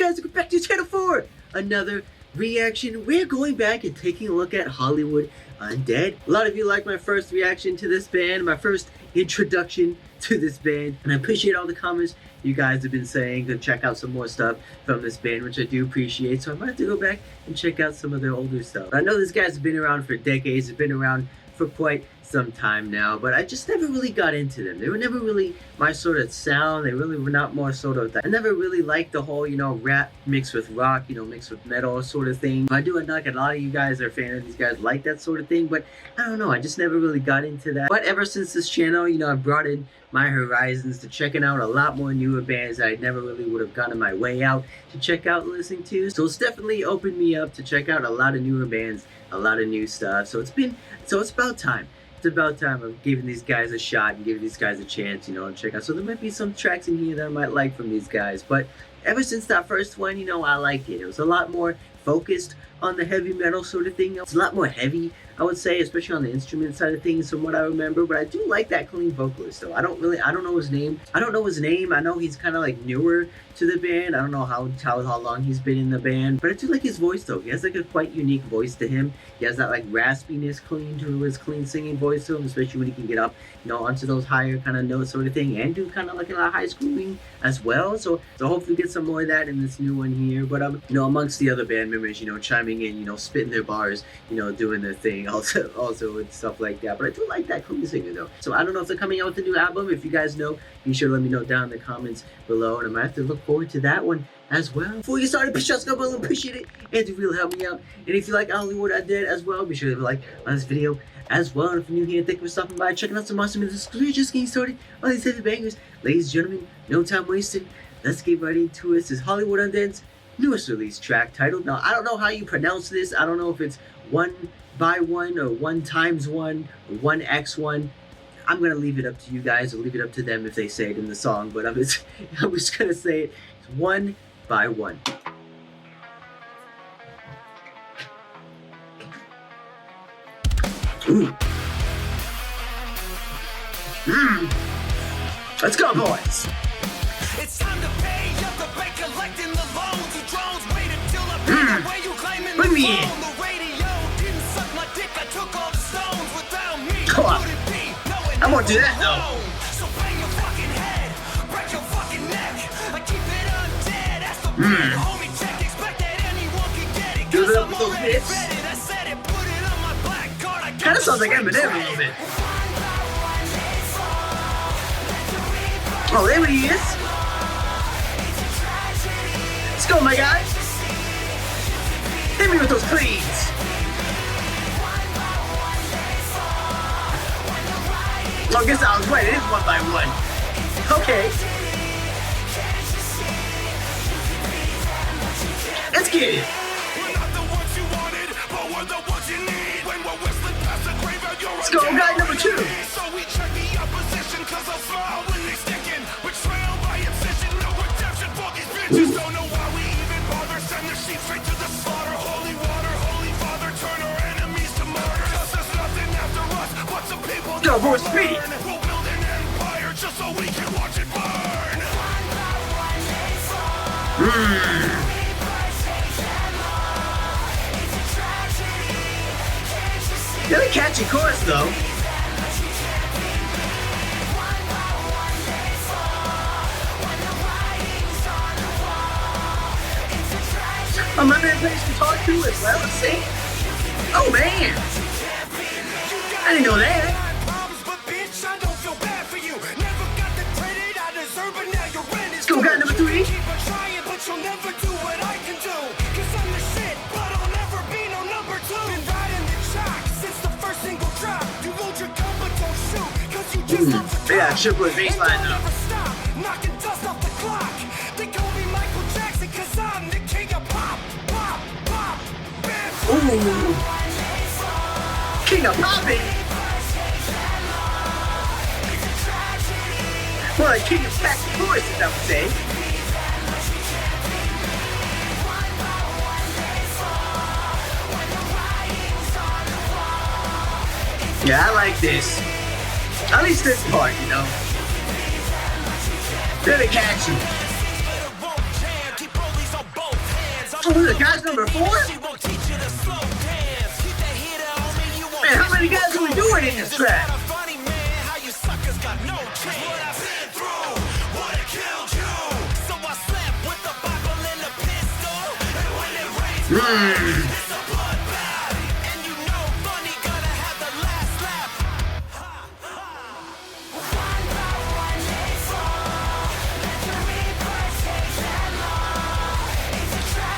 guys, welcome back to channel 4. Another reaction. We're going back and taking a look at Hollywood Undead. A lot of you like my first reaction to this band, my first introduction to this band, and I appreciate all the comments you guys have been saying to check out some more stuff from this band, which I do appreciate. So I might have to go back and check out some of their older stuff. I know these guys have been around for decades, have been around for quite some time now, but I just never really got into them. They were never really my sort of sound. They really were not more sort of, I never really liked the whole, rap mixed with rock, mixed with metal sort of thing. I do like a lot of you guys are fans of these guys like that sort of thing, but I don't know, I just never really got into that. But ever since this channel, I've brought in my horizons to checking out a lot more newer bands that I never really would have gotten my way out to check out and listen to. So it's definitely opened me up to check out a lot of newer bands, a lot of new stuff. So it's about time. It's about time of giving these guys a shot and giving these guys a chance, to check out. So there might be some tracks in here that I might like from these guys. But ever since that first one, I liked it. It was a lot more focused on the heavy metal sort of thing. It's a lot more heavy, I would say, especially on the instrument side of things from what I remember. But I do like that clean vocalist though. I don't know his name. I know he's kind of like newer to the band. I don't know how long he's been in the band, but I do like his voice though. He has like a quite unique voice to him. He has that like raspiness to his clean singing voice to him, especially when he can get up, onto those higher kind of notes sort of thing, and do kind of like a lot of high screaming as well. So hopefully get some more of that in this new one here. But amongst the other band members, chiming in, spitting their bars, doing their thing also and stuff like that. But I do like that clean singer though. So I don't know if they're coming out with a new album. If you guys know, be sure to let me know down in the comments below, and I might have to look forward to that one as well. Before you start, be sure to go, appreciate it, and to really help me out. And if you like Hollywood Undead as well, be sure to like on this video as well. And if you're new here, thank you for stopping by, checking out some awesome music. We're just getting started on these heavy bangers. Ladies and gentlemen, no time wasted. Let's get right into it. This is Hollywood Undead's newest release track titled. Now, I don't know how you pronounce this. I don't know if it's 1 by 1 or 1 times 1 or 1x1. I'm gonna leave it up to you guys, or leave it up to them if they say it in the song. But I'm just gonna say it. It's 1 by 1. Ooh. Let's go, boys. It's time to pay up the bank, collecting the loans. You drones waited till I paid away. You claiming bring me in. The radio didn't suck my dick. I took all the stones without me. Come on. I won't do that though. So bang your fucking head, break your fucking neck. I keep it undead. That's the big homie check. Expect that anyone can get it. Do it up I'm with those already hits. vetted. I said it, put it on my black card. I Kind of sounds like Eminem a little bit. Oh, there he is. Let's go, my guy. Hit me with those cleans. Oh, I guess I was right. It is 1 by 1. Okay. Let's get it. Let's go, guy number 2. So we check the opposition, cause I'll smile when they stickin'. Betrayal by incision, no redemption for these bitches. Don't know why we even bother. Send the sheep straight to the slaughter. Holy water, holy father, turn our enemies to murder. Cause there's nothing after us but some people. Go, more speed. We'll build an empire just so we can watch it burn. Really catchy chorus though. Oh, my man plays guitar too as well. Let's see. Oh man, I didn't know that. Let's go, guy number 3. Yeah, triple baseline though. Knocking dust off the clock. They call me Michael Jackson cause I'm the king of pop, pop, pop. Ooh. King of popping. Well, like king of catchy choruses, I would say. Yeah, I like this. At least this part, Really catchy. Oh, the guy's number 4? Man, how many guys are we doing in this track?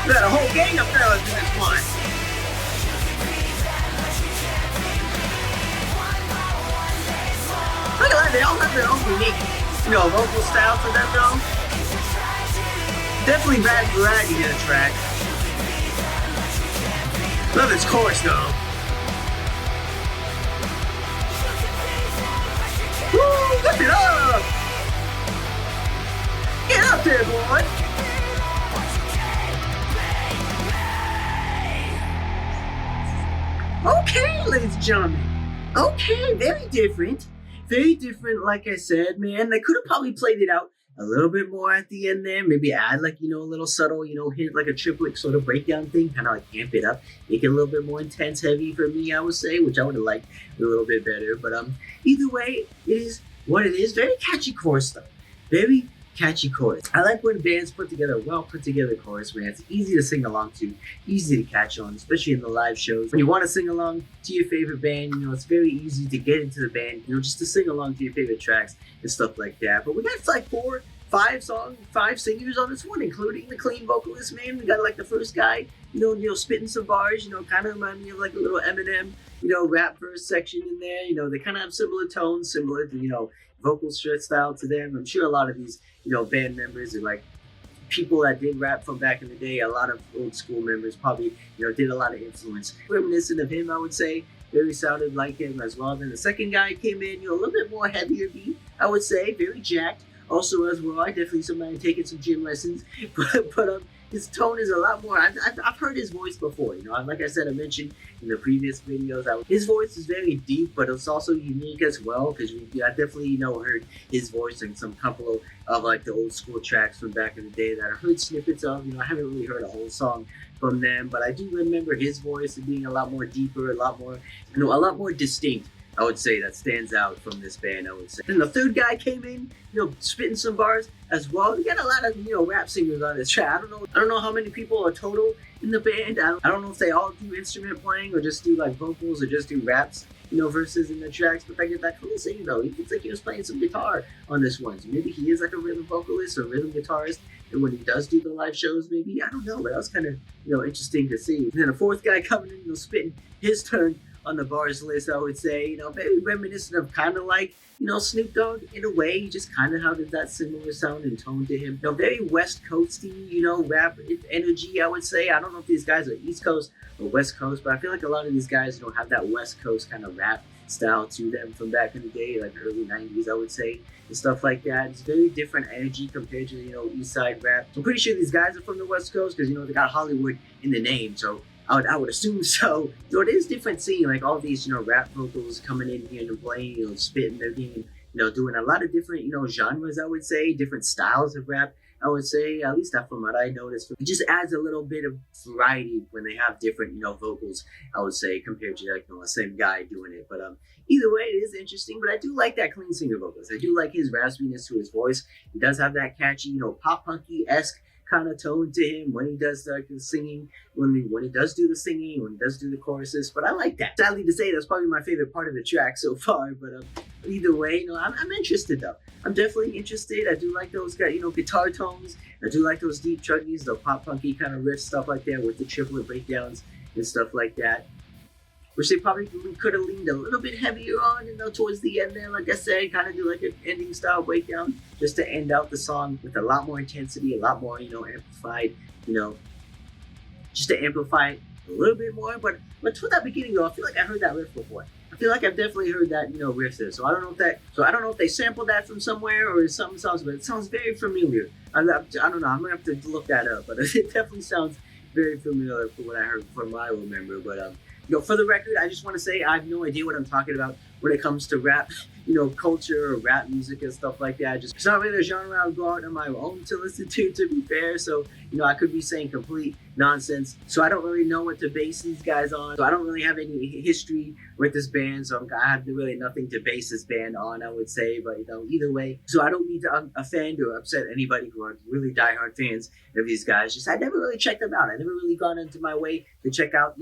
We got a whole gang of fellas in this one. Look at that, they all have their own unique, vocal style to them though. Definitely bad variety in the track. Love this chorus though. Woo! Lift it up! Get up there, boy! Okay, ladies and gentlemen. Okay, very different. Very different, like I said, man. They could have probably played it out a little bit more at the end there. Maybe add like, a little subtle, hit like a triplet sort of breakdown thing. Kind of like amp it up. Make it a little bit more intense, heavy for me, I would say, which I would have liked a little bit better. But either way, it is what it is. Very catchy chorus though. Very catchy chorus. I like when bands put together a well put together chorus, man. It's easy to sing along to, easy to catch on, especially in the live shows. When you want to sing along to your favorite band, it's very easy to get into the band, just to sing along to your favorite tracks and stuff like that. But we got like 5 singers on this one, including the clean vocalist, man. We got like the first guy, spitting some bars, kind of remind me of like a little Eminem, rap verse section in there. They kind of have similar tones, similar to, vocal style to them. I'm sure a lot of these, band members are like people that did rap from back in the day. A lot of old school members probably, did a lot of influence. Reminiscent of him, I would say. Very sounded like him as well. Then the second guy came in, a little bit more heavier beat, I would say. Very jacked. Also as well, I definitely somebody taking some gym lessons, but his tone is a lot more. I've heard his voice before, like I said, I mentioned in the previous videos, his voice is very deep, but it's also unique as well, because I definitely, heard his voice in some couple of like the old school tracks from back in the day that I heard snippets of. I haven't really heard a whole song from them, but I do remember his voice being a lot more deeper, a lot more distinct. I would say that stands out from this band, I would say. And the third guy came in, spitting some bars as well. We got a lot of, rap singers on this track. I don't know how many people are total in the band. I don't know if they all do instrument playing or just do like vocals or just do raps, verses in the tracks. But I get that cool singer though. He looks like he was playing some guitar on this one. So maybe he is like a rhythm vocalist or rhythm guitarist. And when he does do the live shows, maybe, I don't know, but that was kind of, interesting to see. And then a fourth guy coming in, spitting his turn on the bars list, I would say, very reminiscent of kind of like, Snoop Dogg in a way. Just kind of how did that similar sound and tone to him. Very West Coasty, rap energy, I would say. I don't know if these guys are East Coast or West Coast, but I feel like a lot of these guys, have that West Coast kind of rap style to them from back in the day, like early 90s, I would say, and stuff like that. It's very different energy compared to, East Side rap. I'm pretty sure these guys are from the West Coast because, they got Hollywood in the name, so I would assume so. So it is different seeing like all these, rap vocals coming in here and playing, spitting, they're being, doing a lot of different, genres, I would say, different styles of rap, I would say, at least from what I noticed. It just adds a little bit of variety when they have different, vocals, I would say, compared to like, the same guy doing it. But either way, it is interesting, but I do like that clean singer vocals. I do like his raspiness to his voice. He does have that catchy, pop punky-esque kind of tone to him when he does the singing, when he does do the singing, when he does do the choruses. But I like that. Sadly to say, that's probably my favorite part of the track so far. But either way, I'm interested though. I'm definitely interested. I do like those guitar tones. I do like those deep chuggies, the pop punky kind of riff stuff like that with the triplet breakdowns and stuff like that, which they probably could have leaned a little bit heavier on, towards the end there. Like I said, kind of do like an ending style breakdown just to end out the song with a lot more intensity, a lot more, amplified, just to amplify it a little bit more. But toward that beginning though, I feel like I heard that riff before. I feel like I've definitely heard that, riff there. So I don't know if they sampled that from somewhere or something else, but it sounds very familiar. I don't know. I'm gonna have to look that up, but it definitely sounds very familiar from what I heard, from what I remember. But for the record, I just want to say I have no idea what I'm talking about when it comes to rap, culture or rap music and stuff like that. Just it's not really a genre I would go out on my own to listen to be fair. So, I could be saying complete nonsense. So I don't really know what to base these guys on. So I don't really have any history with this band. So I have really nothing to base this band on, I would say. But, either way. So I don't mean to offend or upset anybody who are really diehard fans of these guys. Just I never really checked them out. I never really gone into my way to check out,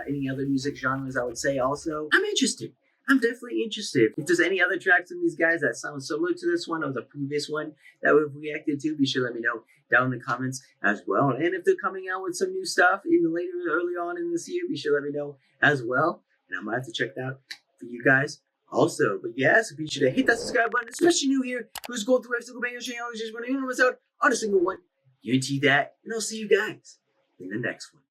any other music genres, I would say. Also, I'm interested. I'm definitely interested. If there's any other tracks from these guys that sound similar to this one or the previous one that we've reacted to, be sure to let me know down in the comments as well. And if they're coming out with some new stuff early on in this year, be sure to let me know as well. And I might have to check that out for you guys also. But yeah, so be sure to hit that subscribe button, especially new here, who's going through every single banger channel, just want to miss out on a single one. Guarantee that. And I'll see you guys in the next one.